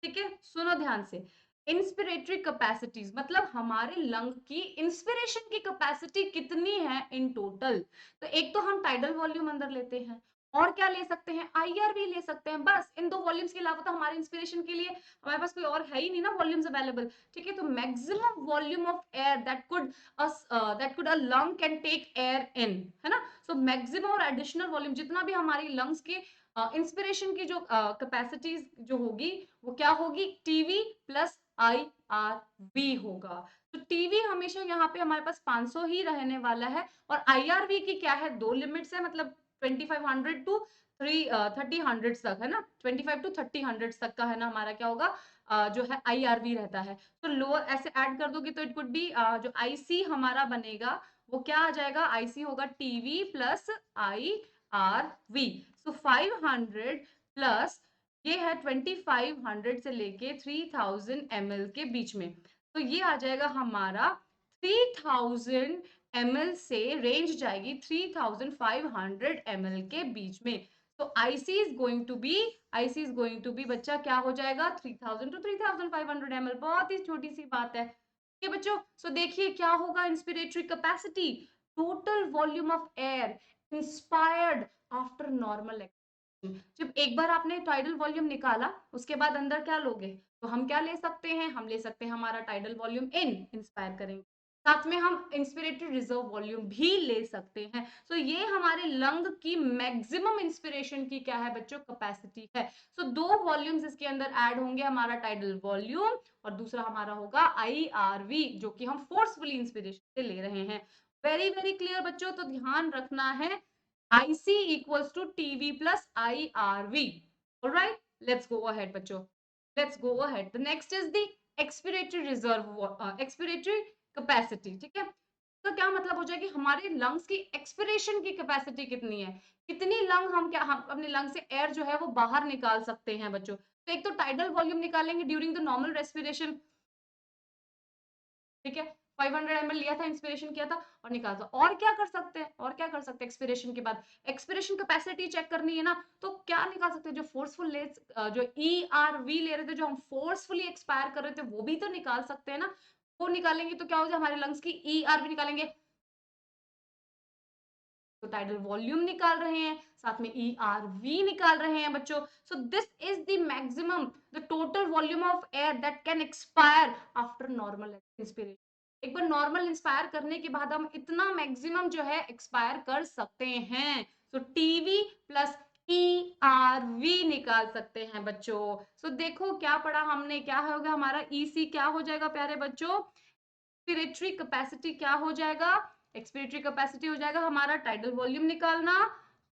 ठीक है, सुनो ध्यान से, इंस्पिरेटरी कैपेसिटीज मतलब हमारे लंग की इंस्पिरेशन की कैपेसिटी कितनी है इन टोटल। तो एक तो हम टाइडल वॉल्यूम अंदर लेते हैं, और क्या ले सकते हैं, IRV ले सकते हैं। बस इन दो वॉल्यूम्स के अलावा तो हमारे इंस्पिरेशन के लिए हमारे पास कोई और है ही नहीं ना वॉल्यूम्स अवेलेबल। ठीक है, तो maximum volume of air that could a lung can take air in, है ना। सो मैक्सिमम और एडिशनल वॉल्यूम जितना भी हमारी लंग्स के इंस्पिरेशन की जो कैपेसिटीज जो होगी, वो क्या होगी, टीवी प्लस IRV होगा। तो टीवी हमेशा यहाँ पे हमारे पास 500 ही रहने वाला है, और IRV की क्या है, दो लिमिट्स है, मतलब 2500 टू 3000 तक, है ना। 25 टू 3000 तक का है ना हमारा क्या होगा, जो है IRV रहता है। तो लोअर ऐसे ऐड कर दोगे तो इट कुड बी जो IC हमारा बनेगा, वो क्या आ जाएगा, IC होगा टीवी प्लस IRV। सो 500 प्लस ये है 2500 से लेके 3000 ml के बीच में, तो ये आ जाएगा हमारा 3000 ml से रेंज जाएगी 3500 ml के बीच में। तो IC is going to be बच्चा क्या हो जाएगा, 3000 टू 3500 ml, बहुत ही छोटी सी बात है। ठीक है बच्चों, सो देखिए क्या होगा, inspiratory capacity, total volume of air inspired after normal. जब एक बार आपने टाइडल वॉल्यूम निकाला, उसके बाद अंदर क्या लोगे, तो हम क्या ले सकते हैं, हम ले सकते हैं हमारा टाइडल वॉल्यूम इन इंस्पायर करेंगे, साथ में हम इंस्पिरेटरी रिजर्व वॉल्यूम भी ले सकते हैं। सो ये हमारे लंग की मैक्सिमम इंस्पिरेशन की क्या है बच्चों, कैपेसिटी है। सो दो वॉल्यूम्स इसके अंदर ऐड होंगे, हमारा टाइडल वॉल्यूम और दूसरा हमारा होगा IRV, जो कि हम फोर्सफुली इंस्पिरेशन से ले रहे हैं। वेरी वेरी क्लियर बच्चों, तो ध्यान रखना है, IC equals to TV plus IRV. All right, let's go ahead, बच्चों. Let's go ahead. The next is the expiratory reserve, expiratory capacity. ठीक है, तो क्या मतलब हो जाएगी, हमारे लंग्स की एक्सपिरेशन की कैपेसिटी कितनी है, कितनी लंग हम अपने लंग से एयर जो है वो बाहर निकाल सकते हैं बच्चों। तो एक तो टाइडल वॉल्यूम निकालेंगे ड्यूरिंग द नॉर्मल रेस्पिरेशन, ठीक है, 500 ml लिया था, इंस्पिरेशन किया था और निकाला था। और क्या कर सकते हैं, और क्या कर सकते हैं एक्सपिरेशन के बाद, एक्सपिरेशन कैपेसिटी चेक करनी है ना, तो क्या निकाल सकते हैं, जो फोर्सफुल जो ERV ले रहे थे, जो हम फोर्सफुली एक्सपायर कर रहे थे, वो भी तो निकाल सकते हैं ना। वो निकालेंगे तो क्या हो जाए, हमारे लंग्स की ERV निकालेंगे तो टाइडल वॉल्यूम निकाल रहे हैं, साथ में ERV निकाल रहे हैं बच्चों। So this is the maximum, the total volume of air that can expire after normal inspiration. एक बार नॉर्मल इंस्पायर करने के बाद हम इतना मैक्सिमम जो है एक्सपायर कर सकते हैं। सो टीवी प्लस ERV निकाल सकते हैं बच्चों। सो देखो क्या पढ़ा हमने, क्या होगा हमारा EC, क्या हो जाएगा प्यारे बच्चों, एक्सपिरेटरी कैपेसिटी, क्या हो जाएगा, एक्सपिरेटरी कैपेसिटी हो जाएगा हमारा टाइडल वॉल्यूम निकालना,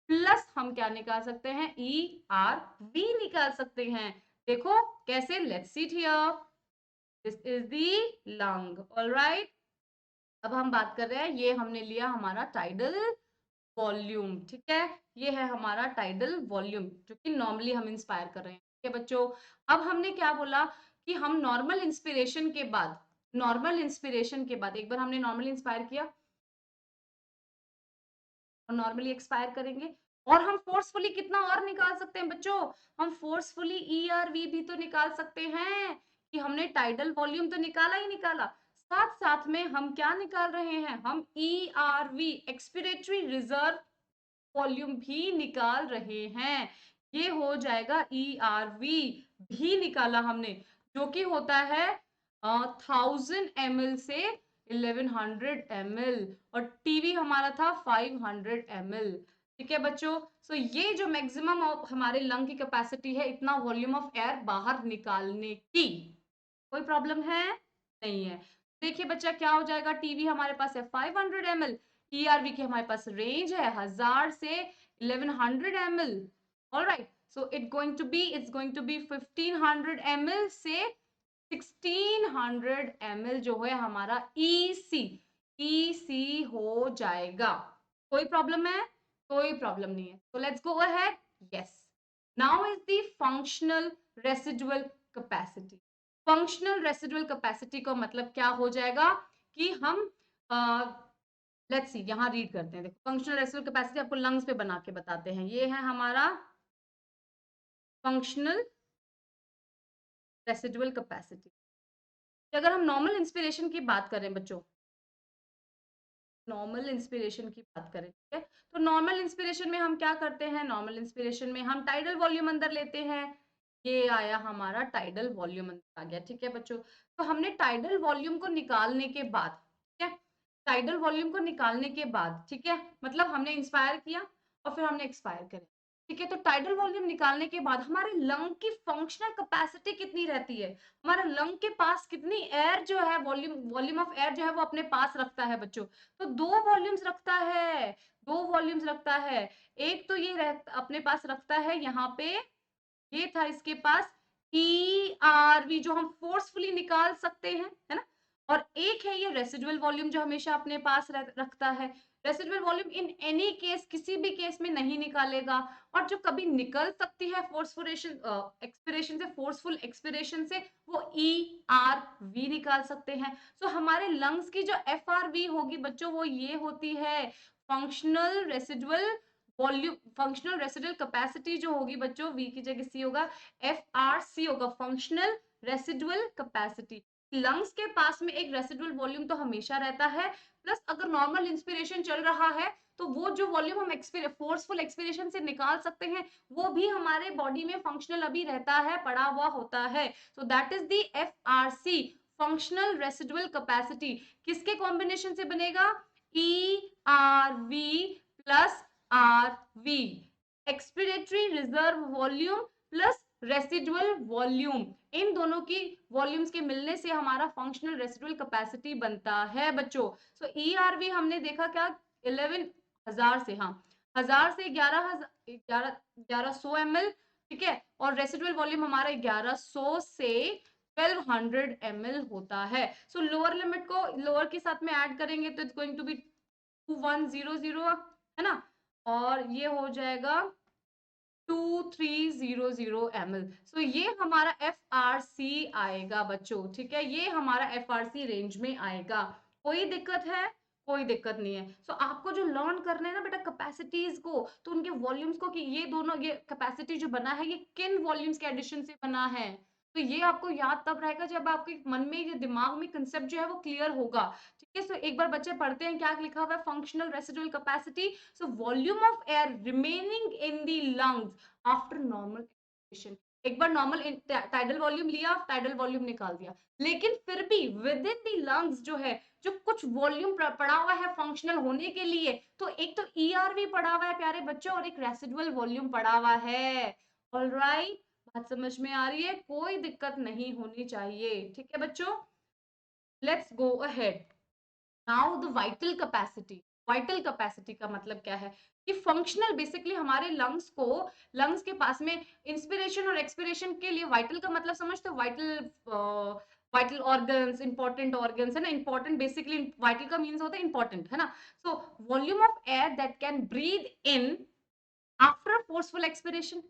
प्लस हम क्या निकाल सकते हैं, ERV निकाल सकते हैं। देखो कैसे, let's see here, this is the lung, alright. अब हम बात कर रहे हैं, ये हमने लिया हमारा टाइडल वॉल्यूम, ठीक है, ये है हमारा टाइडल वॉल्यूम जो कि नॉर्मली हम इंस्पायर कर रहे हैं, ठीक है बच्चों। अब हमने क्या बोला कि हम नॉर्मल इंस्पिरेशन के बाद, नॉर्मल इंस्पिरेशन के बाद एक बार हमने नॉर्मली इंस्पायर किया और नॉर्मली एक्सपायर करेंगे, और हम फोर्सफुली कितना और निकाल सकते हैं बच्चों, हम फोर्सफुली ERV भी तो निकाल सकते हैं, कि हमने टाइडल वॉल्यूम तो निकाला ही निकाला, साथ साथ में हम क्या निकाल रहे हैं, हम ERV एक्सपिरेटरी रिजर्व वॉल्यूम भी निकाल रहे हैं। ये हो जाएगा ERV भी निकाला हमने, जो कि होता है 1000 ml से 1100 ml, और टीवी हमारा था 500 ml, ठीक है बच्चों। सो ये जो मैक्सिमम हमारे लंग की कैपेसिटी है, इतना वॉल्यूम ऑफ एयर बाहर निकालने की, कोई प्रॉब्लम है नहीं है। देखिए बच्चा क्या हो जाएगा, टीवी हमारे पास है 500 ml, ERV की हमारे पास रेंज है 1000 से 1100 ml, alright. So it's going to be 1500 ml से 1600 ml जो है हमारा EC हो जाएगा। कोई प्रॉब्लम है, कोई प्रॉब्लम नहीं है। तो let's go ahead, yes, now is the functional residual capacity. Functional residual capacity का मतलब क्या हो जाएगा कि हम लेट्स सी यहाँ रीड करते हैं, देखो फंक्शनल रेसिडुअल कैपेसिटी आपको लंग्स पे बना के बताते हैं, ये है हमारा फंक्शनल रेसिडुअल कैपेसिटी। अगर हम नॉर्मल इंस्पिरेशन की बात करें बच्चों, नॉर्मल इंस्पिरेशन की बात करें, ठीक है, तो नॉर्मल इंस्पिरेशन में हम क्या करते हैं, नॉर्मल इंस्पिरेशन में हम टाइडल वॉल्यूम अंदर लेते हैं, ये आया हमारा टाइडल वॉल्यूम अंदर आ गया, ठीक है बच्चों। तो हमने टाइडल वॉल्यूम को निकालने के बाद, ठीक है, टाइडल वॉल्यूम को निकालने के बाद, ठीक है, मतलब हमने इंस्पायर किया और फिर हमने एक्सपायर करा, ठीक है, तो टाइडल वॉल्यूम निकालने के बाद हमारे लंग की फंक्शनल कैपेसिटी कितनी रहती है, हमारा लंग के पास कितनी एयर जो है, वॉल्यूम वॉल्यूम ऑफ एयर जो है वो अपने पास रखता है बच्चों। तो दो वॉल्यूम्स रखता है, दो वॉल्यूम्स रखता है। एक तो ये अपने पास रखता है यहाँ पे, ये था इसके पास ERV जो हम फोर्सफुली निकाल सकते हैं, है ना, और एक है ये रेसिडुअल वॉल्यूम जो हमेशा अपने पास रखता है। Residual volume in any case, किसी भी केस में नहीं निकालेगा, और जो कभी निकल सकती है फोर्सफुलेशन एक्सपिरेशन से, फोर्सफुल एक्सपिरेशन से, वो ERV निकाल सकते हैं। सो हमारे लंग्स की जो FRV होगी बच्चों, वो ये होती है functional residual volume, functional residual capacity जो होगी बच्चों, V की जगह C होगा, FRC होगा, फंक्शनल रेसिडुअल कैपेसिटी। लंग्स के पास में एक रेसिडुअल वॉल्यूम तो हमेशा रहता है, प्लस अगर नॉर्मल इंस्पिरेशन चल रहा है तो वो जो वॉल्यूम हम फोर्सफुल एक्सपिरेशन से निकाल सकते हैं, वो भी हमारे बॉडी में फंक्शनल अभी रहता है, पड़ा हुआ होता है। So that is the FRC, functional residual capacity. किसके कॉम्बिनेशन से बनेगा, ERV plus RV, expiratory reserve volume plus residual volume, इन दोनों की वॉल्यूम्स के मिलने से हमारा फंक्शनल रेसिडुअल कैपेसिटी बनता है बच्चों। सो ERV हमने देखा क्या, 11,000 से, हाँ 1000 से 11,100 ml, ठीक है, और रेसिडुअल वॉल्यूम हमारा 1100 से 1200 ml होता है। सो लोअर लिमिट को लोअर के साथ में ऐड करेंगे तो इट्स गोइंग टू बी 2100 है ना, और ये हो जाएगा 2300 ml। सो ये हमारा FRC आएगा बच्चों, ठीक है, ये हमारा FRC रेंज में आएगा। कोई दिक्कत है? कोई दिक्कत नहीं है। सो आपको जो लर्न करना है ना बेटा कैपेसिटीज को, तो उनके वॉल्यूम्स को, कि ये दोनों, ये कैपेसिटी जो बना है ये किन वॉल्यूम्स के एडिशन से बना है, तो ये आपको याद तब रहेगा जब आपके मन में, ये दिमाग में कंसेप्ट जो है वो क्लियर होगा। ठीक है, सो एक बार बच्चे पढ़ते हैं क्या लिखा हुआ है, functional residual capacity, so volume of air remaining in the lungs after normal expiration. एक बार नॉर्मल टाइडल वॉल्यूम लिया, टाइडल वॉल्यूम निकाल दिया, लेकिन फिर भी विद इन द लंग्स जो है, जो कुछ वॉल्यूम पड़ा हुआ है फंक्शनल होने के लिए, तो एक तो ईआरवी पड़ा हुआ है प्यारे बच्चों, और एक रेसिडुअल वॉल्यूम पड़ा हुआ है। ऑलराइट, बात समझ में आ रही है? कोई दिक्कत नहीं होनी चाहिए। ठीक है बच्चों, let's go ahead. Now the vital capacity. Vital capacity का मतलब क्या है कि फंक्शनल, बेसिकली हमारे लंग्स को, लंग्स के पास में इंस्पिरेशन और एक्सपिरेशन के लिए वाइटल का मतलब समझते हो, vital, vital organs, important organs है ना, इंपॉर्टेंट, बेसिकली वाइटल का मीन्स होता है इंपॉर्टेंट, है ना। So volume of air that can breathe in after forceful expiration,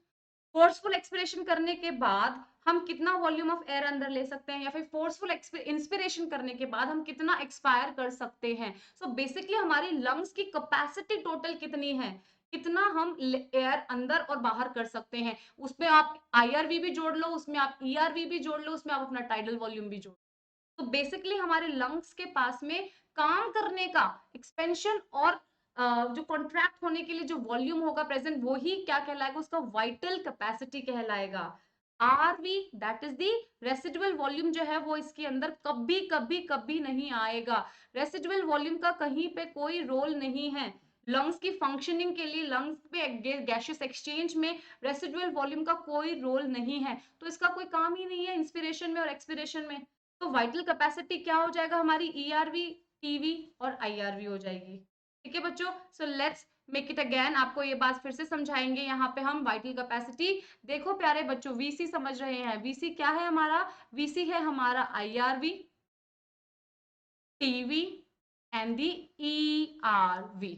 forceful expiration करने के बाद हम कितना वॉल्यूम ऑफ एयर अंदर ले सकते हैं, या फिर फोर्सफुल इंस्पिरेशन करने के बाद हम कितना एक्सपायर कर सकते हैं। सो बेसिकली हमारी लंग्स की कैपेसिटी टोटल कितनी है, कितना हम एयर अंदर और बाहर कर सकते हैं, उसमें आप आईआरवी भी जोड़ लो, उसमें आप ईआरवी भी जोड़ लो, उसमें आप अपना टाइडल वॉल्यूम भी जोड़ लो। तो बेसिकली हमारे लंग्स के पास में काम करने का, एक्सपेंशन और जो कॉन्ट्रैक्ट होने के लिए जो वॉल्यूम होगा प्रेजेंट, वो ही क्या कहलाएगा, उसका वाइटल कैपेसिटी कहलाएगा। RV, that is the residual volume जो है वो इसके अंदर कभी कभी कभी नहीं आएगा। रेसिडुअल वॉल्यूम का कहीं पे कोई रोल नहीं है लंग्स की फंक्शनिंग के लिए। लंग्स पे गैसियस एक्सचेंज में रेसिडुअल वॉल्यूम का कोई रोल नहीं है, तो इसका कोई काम ही नहीं है इंस्पिरेशन में और एक्सपिरेशन में। तो वाइटल कैपेसिटी क्या हो जाएगा हमारी, ईआरवी, टीवी और आईआरवी हो जाएगी। ठीक है बच्चों, so let's make it again, आपको ये बात फिर से समझाएंगे। यहाँ पे हम वाइटल कैपेसिटी, देखो प्यारे बच्चों, वीसी समझ रहे हैं, वीसी क्या है हमारा, वीसी है हमारा IRV, TV and the ERV.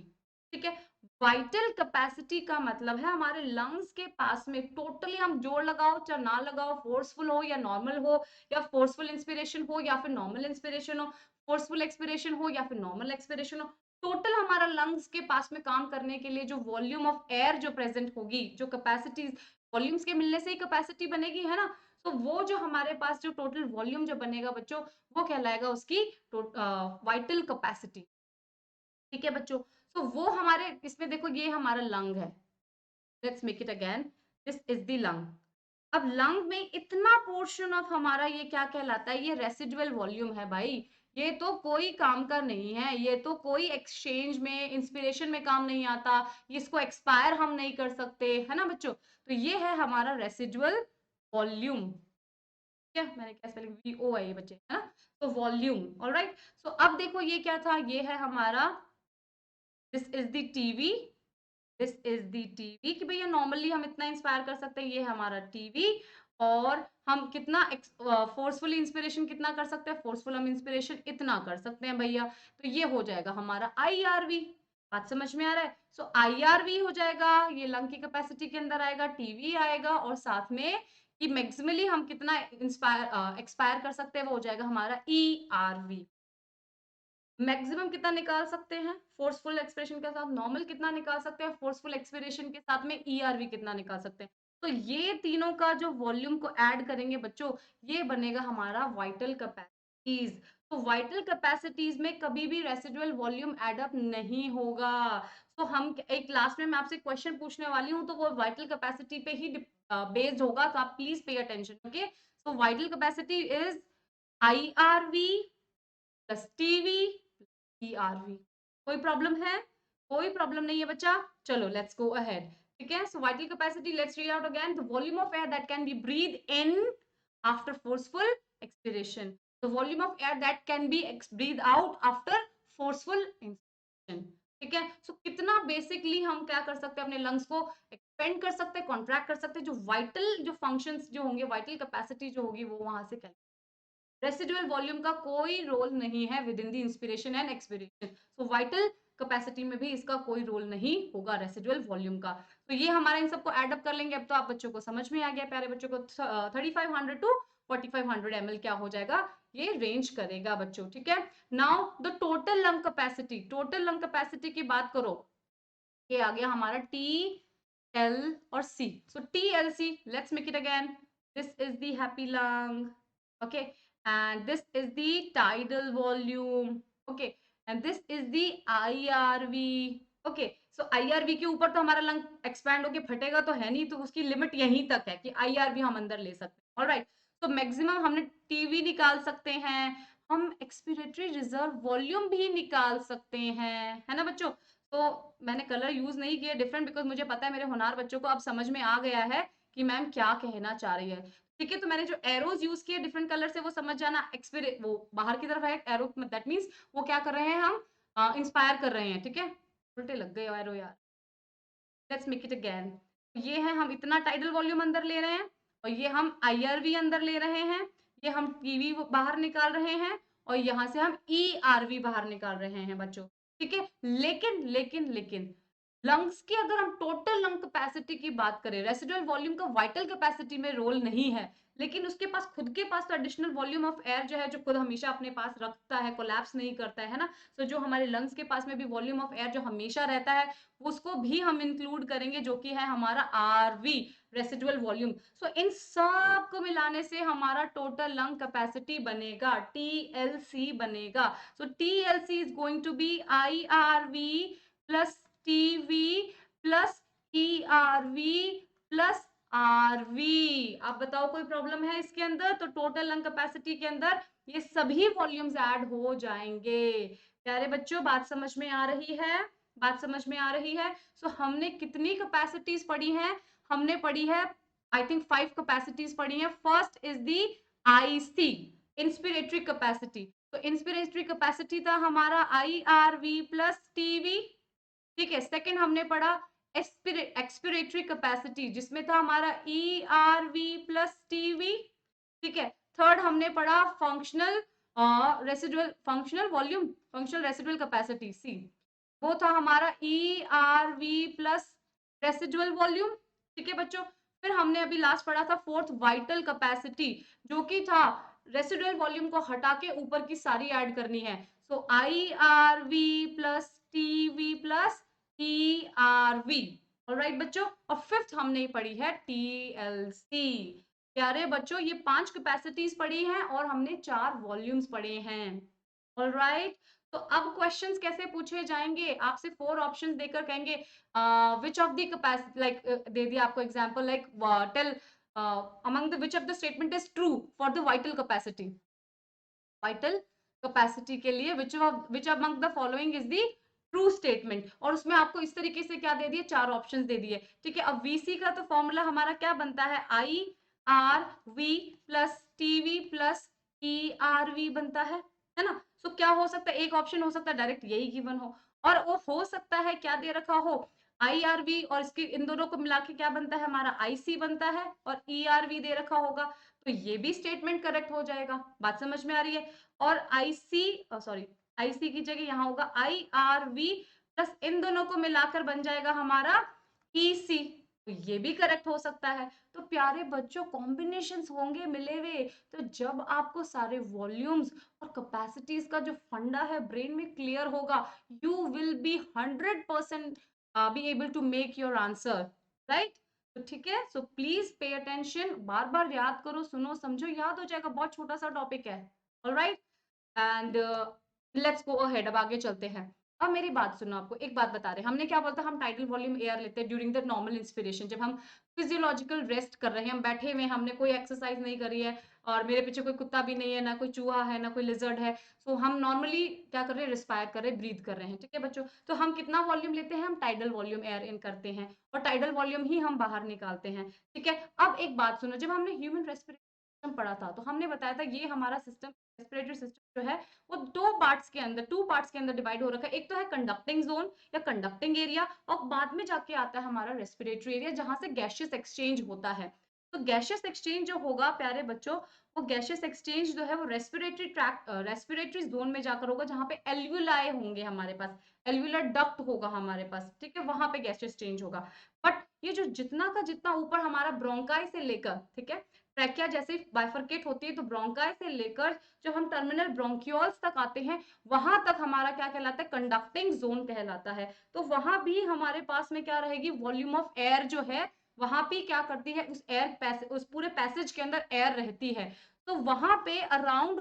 ठीक है, वाइटल कैपेसिटी का मतलब है हमारे लंग्स के पास में टोटली, हम जोड़ लगाओ चाहे ना लगाओ, फोर्सफुल हो या नॉर्मल हो, या फोर्सफुल इंस्पिरेशन हो या फिर नॉर्मल इंस्पिरेशन हो, फोर्सफुल एक्सपिरेशन हो या फिर नॉर्मल एक्सपिरेशन हो, टोटल हमारा लंग्स के पास में काम करने के लिए जो वॉल्यूम ऑफ एयर जो प्रेजेंट होगी, जो कैपेसिटीज, वॉल्यूम्स के मिलने से ही कैपेसिटी बनेगी, है ना। तो वो जो हमारे पास जो टोटल वॉल्यूम जो बनेगा बच्चों, वो कहलाएगा उसकी वाइटल कैपेसिटी। ठीक है बच्चों, तो वो हमारे इसमें देखो, ये हमारा लंग है, let's make it again, this is the lung. अब लंग में इतना पोर्शन ऑफ हमारा ये क्या कहलाता है, ये रेसिडुअल वॉल्यूम है भाई। ये तो कोई काम का नहीं है, ये तो कोई एक्सचेंज में, इंस्पिरेशन में काम नहीं आता, इसको एक्सपायर हम नहीं कर सकते, है ना बच्चों। तो ये है हमारा रेसिडुअल वॉल्यूम। क्या मैंने क्या स्पेलिंग, वीओ है ये बच्चे, है ना। तो वॉल्यूम, ऑलराइट। सो अब देखो ये क्या था, ये है हमारा, this is the TV, this is the TV, कि भैया नॉर्मली हम इतना इंस्पायर कर सकते हैं, ये है हमारा टीवी। और हम कितना फोर्सफुली इंस्पिरेशन कितना कर सकते हैं, फोर्सफुल हम इंस्पिरेशन इतना कर सकते हैं भैया। तो ये हो जाएगा हमारा आईआरवी। बात समझ में आ रहा है? सो आईआरवी हो जाएगा, ये लंग की कैपेसिटी के अंदर आएगा, टीवी आएगा, और साथ में कि मैक्सिमली हम कितना इंस्पायर एक्सपायर कर सकते हैं, वो हो जाएगा हमारा ईआरवी। मैक्सिमम कितना निकाल सकते हैं फोर्सफुल एक्सप्रेशन के साथ, नॉर्मल कितना निकाल सकते हैं फोर्सफुल एक्सप्रेशन के साथ में, ईआरवी कितना निकाल सकते हैं। तो ये तीनों का जो वॉल्यूम को ऐड करेंगे बच्चों, ये बनेगा हमारा वाइटल कैपेसिटीज। तो वाइटल कैपेसिटीज में कभी भी रेसिडुअल वॉल्यूम एड अप नहीं होगा। तो हम एक लास्ट में मैं आपसे क्वेश्चन पूछने वाली हूँ, तो वो वाइटल कैपेसिटी पे ही बेस्ड होगा, तो आप please pay attention. Okay, so vital capacity is IRV plus TV ERV. कोई प्रॉब्लम है? कोई प्रॉब्लम नहीं है बच्चा। चलो लेट्स गो अहेड। ठीक है, so vital capacity, let's read out again, the volume of air that can be breathe in after forceful expiration, the volume of air that can be breathe out after forceful inspiration. ठीक है, सो कितना basically हम क्या कर सकते हैं, अपने lungs को एक्सपेंड कर सकते हैं, कॉन्ट्रैक्ट कर सकते हैं, जो वाइटल जो फंक्शंस जो होंगे, वाइटल कैपेसिटी जो होगी वो वहां से रेसिडुअल वॉल्यूम का कोई रोल नहीं है with in the inspiration and expiration. So vital capacity में भी इसका कोई रोल नहीं होगा रेसिडुअल वॉल्यूम का। तो ये हमारा इन सबको एड अप कर लेंगे। अब तो आप बच्चों को समझ में आ गया, प्यारे बच्चों को 3500 टू 4500 ml क्या हो जाएगा, ये रेंज करेगा बच्चों, ठीक है। Now the total lung capacity, total lung capacity की बात करो, ये आ गया हमारा टी एल और C. So T L C, let's make it again, this is the happy lung, okay, and this is the tidal volume, okay, and this is the IRV, okay. So IRV के ऊपर तो हमारा lung expand होके फटेगा तो है नहीं, तो उसकी लिमिट यहीं तक है कि आईआरवी हम अंदर ले सकते हैं, ऑलराइट। तो मैक्सिमम हमने टीवी निकाल सकते हैं, हम एक्सपिरेटरी रिजर्व वॉल्यूम भी निकाल सकते हैं, है ना बच्चों। तो मैंने कलर यूज नहीं किया डिफरेंट, बिकॉज मुझे पता है मेरे होनहार बच्चों को अब समझ में आ गया है कि मैम क्या कहना चाह रही है, ठीक है। तो मैंने जो एरोज यूज किए डिफरेंट कलर से, वो समझ जाना, एक्सपीरियंस वो बाहर की तरफ है एरो, दैट मींस वो क्या कर रहे हैं, हम इंस्पायर कर रहे हैं, ठीक है। उल्टे लग गए एरो यार, लेट्स मेक इट अगेन। ये है, हम इतना टाइडल वॉल्यूम अंदर ले रहे हैं, और ये हम आईआरवी अंदर ले रहे हैं, ये हम टीवी बाहर निकाल रहे हैं, और यहां से हम ईआरवी बाहर निकाल रहे हैं बच्चों, ठीक है। लेकिन लेकिन लेकिन लंग्स की अगर हम टोटल लंग कैपेसिटी की बात करें, रेसिडुअल वॉल्यूम का वाइटल कैपेसिटी में रोल नहीं है, लेकिन उसके पास खुद के पास तो एडिशनल वॉल्यूम ऑफ एयर जो है, जो खुद हमेशा अपने पास रखता है, कोलैप्स नहीं करता है ना। तो जो हमारे लंग्स के पास में भी वॉल्यूम ऑफ एयर जो हमेशा रहता है, उसको भी हम इंक्लूड करेंगे, जो कि है हमारा आरवी, रेसिडुअल वॉल्यूम। सो इन सब को मिलाने से हमारा टोटल लंग कैपेसिटी बनेगा, टीएलसी बनेगा। So TLC is going to be IRV plus TV plus ERV plus RV. आप बताओ कोई प्रॉब्लम है इसके अंदर? तो टोटल लंग कैपेसिटी के अंदर ये सभी वॉल्यूम्स ऐड हो जाएंगे। प्यारे बच्चों, बात समझ में आ रही है? बात समझ में आ रही है? सो हमने कितनी कैपेसिटीज पढ़ी हैं? हमने पढ़ी है, आई थिंक 5 कैपेसिटीज पढ़ी हैं। First is the IC, inspiratory capacity. तो इंस्पिरेटरी कैपेसिटी था हमारा आईआरवी प्लस टीवी, ठीक है। सेकंड हमने पढ़ा एक्सपिरेटरी कैपेसिटी, जिसमें था हमारा ईआरवी प्लस टीवी, ठीक है। थर्ड हमने पढ़ा functional residual, functional volume, functional residual capacity see, वो था हमारा ईआरवी प्लस रेसिडुअल वॉल्यूम, ठीक है बच्चों। फिर हमने अभी लास्ट पढ़ा था फोर्थ वाइटल कैपेसिटी, जो कि था रेसिडुअल वॉल्यूम को हटा के ऊपर की सारी ऐड करनी है। So IRV plus TV plus ERV, alright बच्चों। और फिफ्थ हमने पढ़ी है टीएलसी। प्यारे बच्चों, ये 5 कैपेसिटीज पढ़ी हैं और हमने 4 वॉल्यूम्स पढ़े हैं, ऑलराइट। तो अब क्वेश्चंस कैसे पूछे जाएंगे? आपसे 4 ऑप्शंस देकर कहेंगे which of the capacity, like दे दिया आपको example, like tell among the which of the statement is true for the vital capacity, vital capacity के लिए which among the following is the true statement. और उसमें आपको इस तरीके से क्या दे दिए, 4 ऑप्शंस दे दिए, ठीक है। अब वीसी का तो फॉर्मूला हमारा क्या बनता है, I R V plus TV plus E R V बनता है ना। सो क्या हो सकता है, एक ऑप्शन हो सकता है डायरेक्ट यही गिवन हो, और वो हो सकता है क्या दे रखा हो, आईआरवी, और इसके इन दोनों को मिला के क्या बनता है हमारा आईसी बनता है, और ईआरवी दे रखा होगा, तो ये भी स्टेटमेंट करेक्ट हो जाएगा। बात समझ में आ रही है? और आईसी, सॉरी, आईसी की जगह यहाँ होगा आईआरवी प्लस इन दोनों को मिलाकर बन जाएगा हमारा ईसी, तो ये भी करेक्ट हो सकता है। तो प्यारे बच्चों, कॉम्बिनेशंस होंगे मिले हुए, तो जब आपको सारे वॉल्यूम्स और कैपेसिटीज का जो फंडा है ब्रेन में क्लियर होगा, you will be 100% be able to make your answer, right. तो ठीक है, सो प्लीज पे अटेंशन, बार बार याद करो, सुनो समझो, याद हो जाएगा, बहुत छोटा सा टॉपिक है, alright. And let's go ahead, अब आगे चलते हैं। अब मेरी बात सुनो, आपको एक बात बता रहे हैं, हमने क्या बोलता, हम टाइडल वॉल्यूम एयर लेते हैं ड्यूरिंग द नॉर्मल इंस्पिरेशन, जब हम फिजियोलॉजिकल रेस्ट कर रहे हैं, हम बैठे हुए, हमने कोई एक्सरसाइज नहीं करी है, और मेरे पीछे कोई कुत्ता भी नहीं है, ना कोई चूहा है, ना कोई लिजर्ड है, सो हम नॉर्मली क्या कर रहे हैं, रिस्पायर कर रहे हैं, ब्रीथ कर रहे हैं, ठीक है बच्चों। तो हम कितना वॉल्यूम लेते हैं, हम टाइडल वॉल्यूम एयर इन करते हैं, और टाइडल वॉल्यूम ही हम बाहर निकालते हैं, ठीक है। अब एक बात सुनो, जब हमने ह्यूमन रेस्पिरेशन सिस्टम पढ़ा था, तो हमने बताया था ये हमारा सिस्टम, रेस्पिरेटरी सिस्टम जो है, वो 2 पार्ट्स के अंदर, 2 पार्ट्स के अंदर डिवाइड हो रखा है। एक तो है कंडक्टिंग जोन या कंडक्टिंग एरिया, और बाद में जाके आता है हमारा रेस्पिरेटरी एरिया, जहां से गैसियस एक्सचेंज होता है। तो गैशियस एक्सचेंज जो होगा प्यारे बच्चों, वो गैशियस एक्सचेंज जो है वो रेस्पिरेटरी जोन में जाकर होगा, जहाँ पे एल्वियुलाई होंगे हमारे पास, एल्वियुलर डक्ट होगा हमारे पास, ठीक है, वहां पे गैशियस चेंज होगा। बट ये जो जितना का जितना ऊपर हमारा ब्रोंकाई से लेकर, ठीक है, ट्रैकिया जैसे बाइफरकेट होती है, तो ब्रोंकाई से लेकर जो हम टर्मिनल ब्रोंक्यूल्स तक आते हैं, वहां तक हमारा क्या कहलाता है, कंडक्टिंग जोन कहलाता है। तो वहां भी हमारे पास में क्या रहेगी, वॉल्यूम ऑफ एयर जो है वहां पे क्या करती है, उस पूरे पैसेज के अंदर एयर रहती है, तो वहां पे अराउंड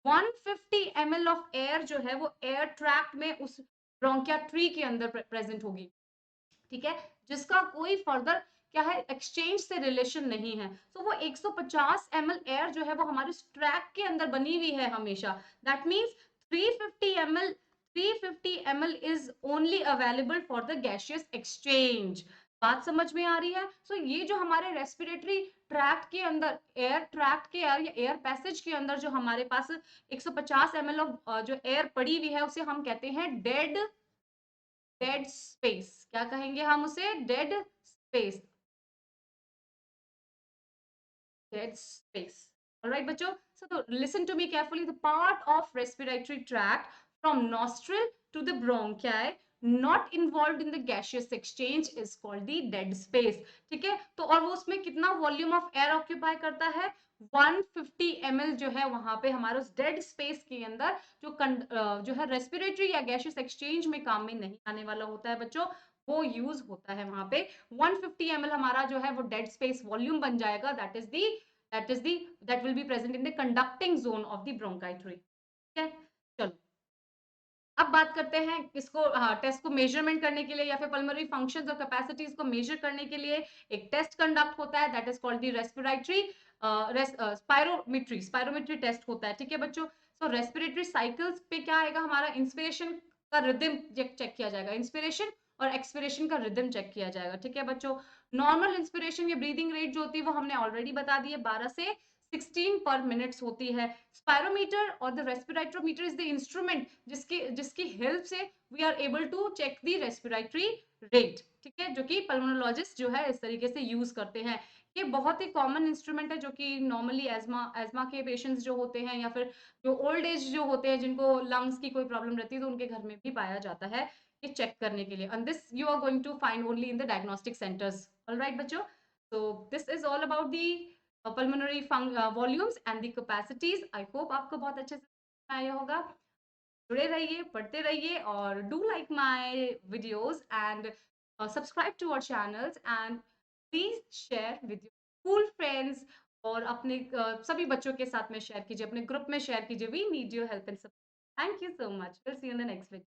150 ml ऑफ एयर जो है वो एयर ट्रैक्ट में उस ब्रोंकिया ट्री के अंदर प्रेजेंट होगी, ठीक है, जिसका कोई फर्दर क्या है, एक्सचेंज से रिलेशन नहीं है। तो वो 150 ml एयर जो है वो हमारे ट्रैक के अंदर बनी हुई है हमेशा। That means 350 ml is only available for the gaseous exchange. बात समझ में आ रही है? सो ये जो हमारे रेस्पिरेटरी ट्रैक्ट के अंदर, एयर ट्रैक्ट के एयर या एयर पैसेज के अंदर जो हमारे पास 150 ml ऑफ जो एयर पड़ी हुई है, उसे हम कहते हैं डेड स्पेस। क्या कहेंगे हम उसे? Dead space, dead space. Alright बच्चों, so listen to me carefully. The part of respiratory tract from nostril to the bronchi not involved in the gaseous exchange is called the dead space. ठीक है, तो और वो उसमें कितना volume of air occupy करता है, 150 ml जो है वहां पे हमारे उस डेड स्पेस के अंदर जो है रेस्पिरेटरी या गैशियस एक्सचेंज में काम में नहीं आने वाला होता है बच्चों, वो यूज होता है वहां पे। 150 ml हमारा जो है वो डेड स्पेस वॉल्यूम बन जाएगा, that is the that will be present in the conducting zone of the bronchiole। ठीक है, चलो अब बात करते हैं इसको, हाँ, टेस्ट को मेजरमेंट करने के लिए या फिर पल्मोनरी फंक्शंस और कैपेसिटीज को मेजर करने के लिए एक टेस्ट कंडक्ट होता है, that is called the respiratory spirometry test होता है। ठीक है बच्चों, सो रेस्पिरेटरी साइकिल्स पे क्या आएगा, हमारा इंस्पिरेशन का रिदम चेक किया जाएगा, इंस्पिरेशन और एक्सपिरेशन का रिदम चेक किया जाएगा। ठीक है बच्चों, नॉर्मल इंस्पिरेशन या ब्रीदिंग रेट जो होती है वो हमने ऑलरेडी बता दी है, 12 से 16 पर मिनट्स होती है। स्पायरोमीटर और the respirometer is the instrument जिसकी हेल्प से we are able to check the respiratory rate. ठीक है, जो कि पल्मोनोलॉजिस्ट जो है इस तरीके से यूज करते हैं। ये बहुत ही कॉमन इंस्ट्रूमेंट है, जो कि नॉर्मली एजमा के पेशेंट्स जो होते हैं या फिर जो ओल्ड एज जो होते हैं, जिनको लंग्स की कोई प्रॉब्लम रहती है, तो उनके घर में भी पाया जाता है ये चेक करने के लिए। And this you are going to find only in the diagnostic centres. Alright बच्चों, so this is all about the pulmonary volumes and the capacities। I hope आपको बहुत अच्छे से आया होगा। जुड़े रहिए, पढ़ते रहिए और do like my videos and subscribe to our channels and please share with your school friends और अपने सभी बच्चों के साथ में शेयर कीजिए, अपने ग्रुप में शेयर कीजिए। We need your help and support. Thank you so much. We'll see you in the next video.